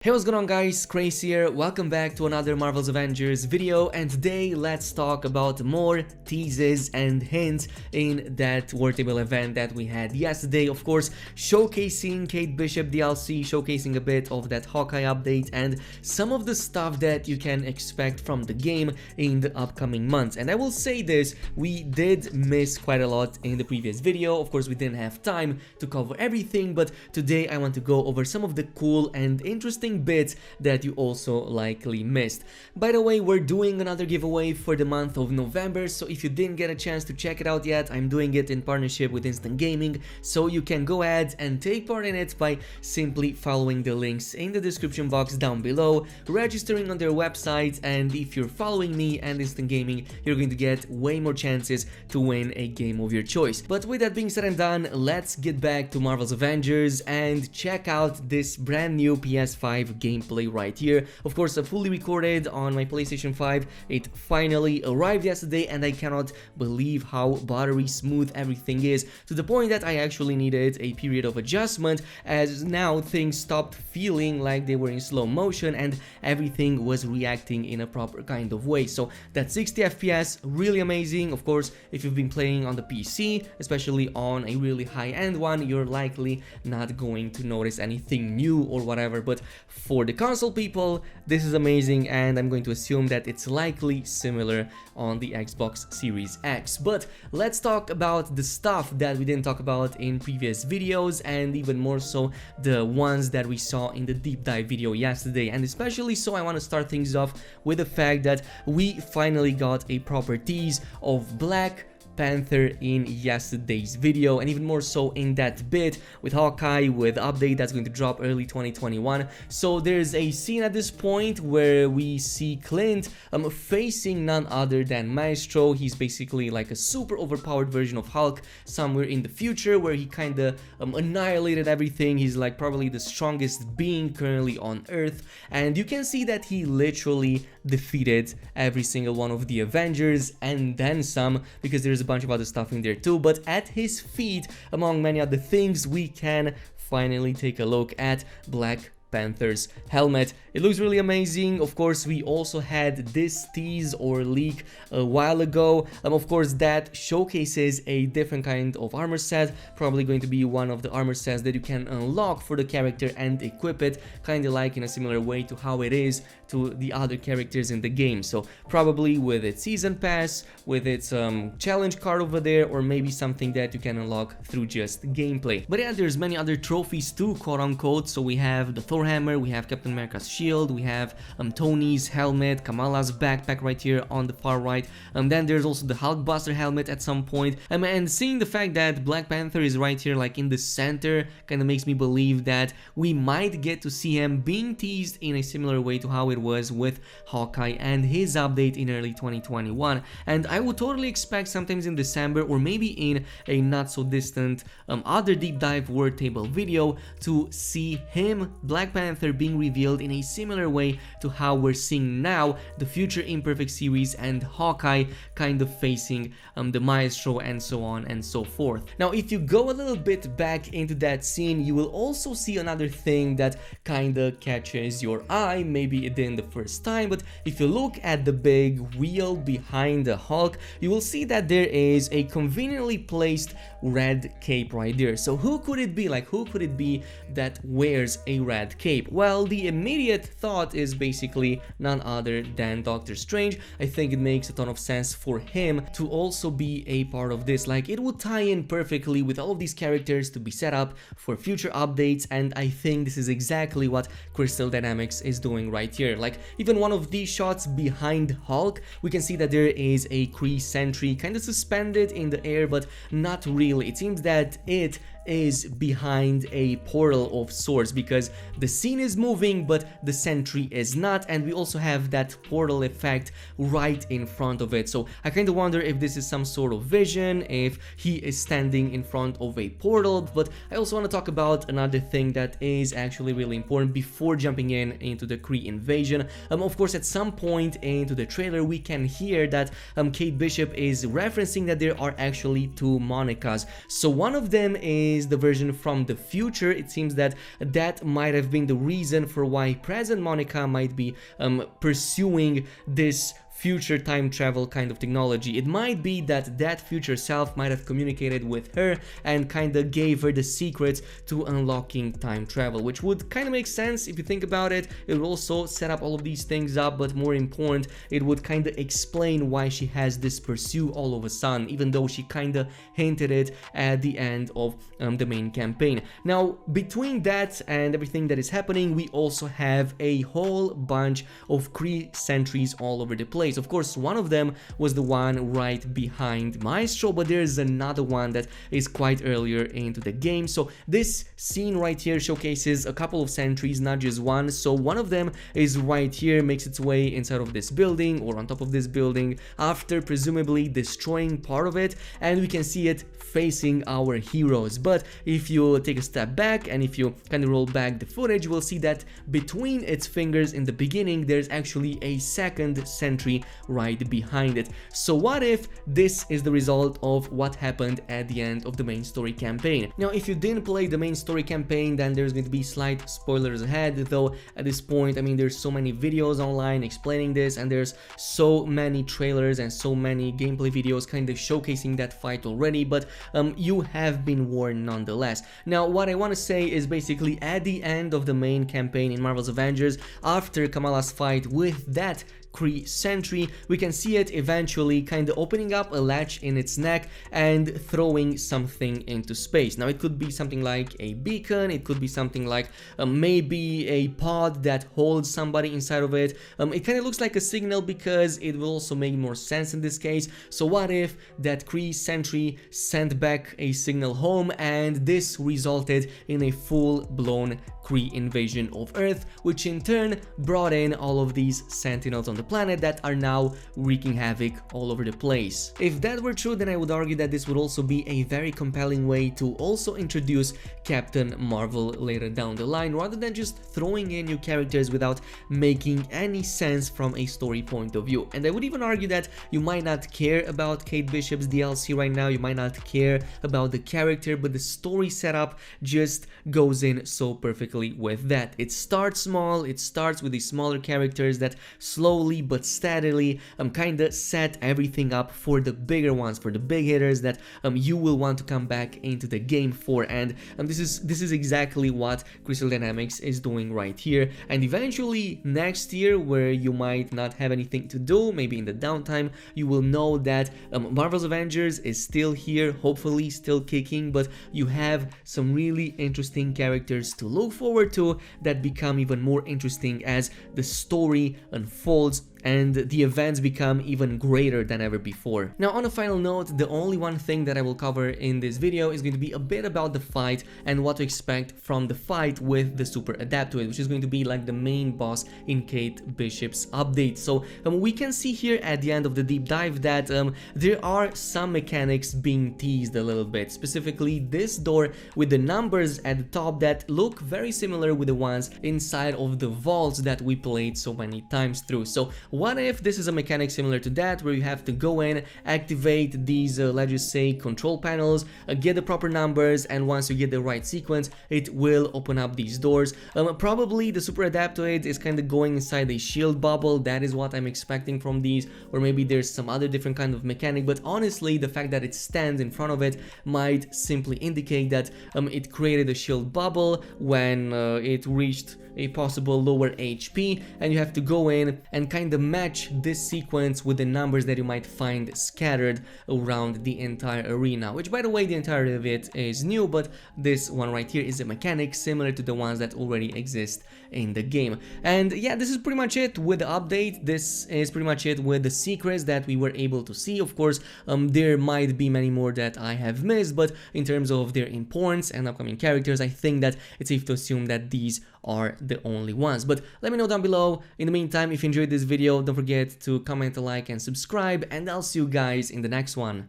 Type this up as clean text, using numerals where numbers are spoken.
Hey, what's going on guys, Khraze here, welcome back to another Marvel's Avengers video, and today let's talk about more teases and hints in that War Table event that we had yesterday. Of course, showcasing Kate Bishop DLC, showcasing a bit of that Hawkeye update and some of the stuff that you can expect from the game in the upcoming months. And I will say this, we did miss quite a lot in the previous video. Of course, we didn't have time to cover everything, but today I want to go over some of the cool and interesting bits that you also likely missed. By the way, we're doing another giveaway for the month of November, so if you didn't get a chance to check it out yet, I'm doing it in partnership with Instant Gaming, so you can go ahead and take part in it by simply following the links in the description box down below, registering on their website, and if you're following me and Instant Gaming, you're going to get way more chances to win a game of your choice. But with that being said and done, let's get back to Marvel's Avengers and check out this brand new PS5 gameplay right here. Of course, fully recorded on my PlayStation 5. It finally arrived yesterday and I cannot believe how buttery smooth everything is, to the point that I actually needed a period of adjustment, as now things stopped feeling like they were in slow motion and everything was reacting in a proper kind of way. So that 60 FPS, really amazing. Of course, if you've been playing on the PC, especially on a really high-end one, you're likely not going to notice anything new or whatever, but for the console people, this is amazing, and I'm going to assume that it's likely similar on the Xbox Series X. But let's talk about the stuff that we didn't talk about in previous videos, and even more so the ones that we saw in the deep dive video yesterday. And especially so, I want to start things off with the fact that we finally got a proper tease of Black Panther in yesterday's video, and even more so in that bit with Hawkeye, with update that's going to drop early 2021. So there's a scene at this point where we see Clint facing none other than Maestro. He's basically like a super overpowered version of Hulk somewhere in the future, where he kind of annihilated everything. He's like probably the strongest being currently on Earth, and you can see that he literally defeated every single one of the Avengers and then some, because there's a bunch of other stuff in there too. But at his feet, among many other things, we can finally take a look at Black Panther's helmet. It looks really amazing. Of course, we also had this tease or leak a while ago. Of course, that showcases a different kind of armor set, probably going to be one of the armor sets that you can unlock for the character and equip it, kind of like in a similar way to how it is to the other characters in the game. So probably with its season pass, with its challenge card over there, or maybe something that you can unlock through just gameplay. But yeah, there's many other trophies too, quote unquote. So we have the Thor hammer, we have Captain America's shield, we have Tony's helmet, Kamala's backpack right here on the far right, and then there's also the Hulkbuster helmet at some point. And seeing the fact that Black Panther is right here like in the center kind of makes me believe that we might get to see him being teased in a similar way to how it was with Hawkeye and his update in early 2021. And I would totally expect sometimes in December, or maybe in a not so distant other deep dive War Table video, to see him, Black Panther, being revealed in a similar way to how we're seeing now the future Imperfect series and Hawkeye kind of facing the Maestro and so on and so forth. Now, if you go a little bit back into that scene, you will also see another thing that kind of catches your eye. Maybe it didn't the first time, but if you look at the big wheel behind the Hulk, you will see that there is a conveniently placed red cape right there. So who could it be? Like, who could it be that wears a red cape? Well, the immediate thought is basically none other than Doctor Strange. I think it makes a ton of sense for him to also be a part of this. Like, it would tie in perfectly with all of these characters to be set up for future updates, and I think this is exactly what Crystal Dynamics is doing right here. Like, even one of these shots behind Hulk, we can see that there is a Kree sentry kind of suspended in the air, but not really. It seems that it is behind a portal of sorts, because the scene is moving but the sentry is not, and we also have that portal effect right in front of it. So I kind of wonder if this is some sort of vision, if he is standing in front of a portal. But I also want to talk about another thing that is actually really important before jumping into the Kree invasion. Of course, at some point into the trailer we can hear that Kate Bishop is referencing that there are actually two Monicas. So one of them is is the version from the future. It seems that that might have been the reason for why present Monica might be pursuing this future time travel kind of technology. It might be that that future self might have communicated with her and kind of gave her the secrets to unlocking time travel, which would kind of make sense if you think about it. It would also set up all of these things up, but more important, it would kind of explain why she has this pursuit all of a sudden, even though she kind of hinted it at the end of the main campaign. Now, between that and everything that is happening, we also have a whole bunch of Kree sentries all over the place. Of course, one of them was the one right behind Maestro, but there's another one that is quite earlier into the game. So this scene right here showcases a couple of sentries, not just one. So one of them is right here, makes its way inside of this building or on top of this building after presumably destroying part of it, and we can see it facing our heroes. But if you take a step back and if you kind of roll back the footage, you will see that between its fingers in the beginning there's actually a second sentry right behind it. So what if this is the result of what happened at the end of the main story campaign? Now, if you didn't play the main story campaign, then there's going to be slight spoilers ahead, though at this point, I mean, there's so many videos online explaining this, and there's so many trailers and so many gameplay videos kind of showcasing that fight already, but you have been warned nonetheless. Now, what I want to say is basically at the end of the main campaign in Marvel's Avengers, after Kamala's fight with that Kree sentry, we can see it eventually kind of opening up a latch in its neck and throwing something into space. Now, it could be something like a beacon, it could be something like maybe a pod that holds somebody inside of it. It kind of looks like a signal because it will also make more sense in this case. So what if that Kree sentry sent back a signal home and this resulted in a full-blown Kree invasion of Earth, which in turn brought in all of these sentinels on the planet that are now wreaking havoc all over the place. If that were true, then I would argue that this would also be a very compelling way to also introduce Captain Marvel later down the line, rather than just throwing in new characters without making any sense from a story point of view. And I would even argue that you might not care about Kate Bishop's DLC right now, you might not care about the character, but the story setup just goes in so perfectly with that. It starts small, it starts with these smaller characters that slowly but steadily kinda set everything up for the bigger ones, for the big hitters that you will want to come back into the game for. And this is exactly what Crystal Dynamics is doing right here. And eventually next year, where you might not have anything to do, maybe in the downtime, you will know that Marvel's Avengers is still here, hopefully still kicking, but you have some really interesting characters to look forward to that become even more interesting as the story unfolds and the events become even greater than ever before. Now, on a final note, the only one thing that I will cover in this video is going to be a bit about the fight and what to expect from the fight with the Super Adaptoid, which is going to be like the main boss in Kate Bishop's update. So we can see here at the end of the deep dive that there are some mechanics being teased a little bit, specifically this door with the numbers at the top that look very similar with the ones inside of the vaults that we played so many times through. So what if this is a mechanic similar to that, where you have to go in, activate these, let's just say, control panels, get the proper numbers, and once you get the right sequence, it will open up these doors. Probably the Super Adaptoid is kind of going inside a shield bubble. That is what I'm expecting from these, or maybe there's some other different kind of mechanic, but honestly, the fact that it stands in front of it might simply indicate that it created a shield bubble when it reached a possible lower HP, and you have to go in and kind of match this sequence with the numbers that you might find scattered around the entire arena, which, by the way, the entirety of it is new, but this one right here is a mechanic similar to the ones that already exist in the game. And yeah, this is pretty much it with the update. This is pretty much it with the secrets that we were able to see. Of course, there might be many more that I have missed, but in terms of their importance and upcoming characters, I think that it's safe to assume that these are the only ones. But let me know down below. In the meantime, if you enjoyed this video, don't forget to comment, like, and subscribe, and I'll see you guys in the next one.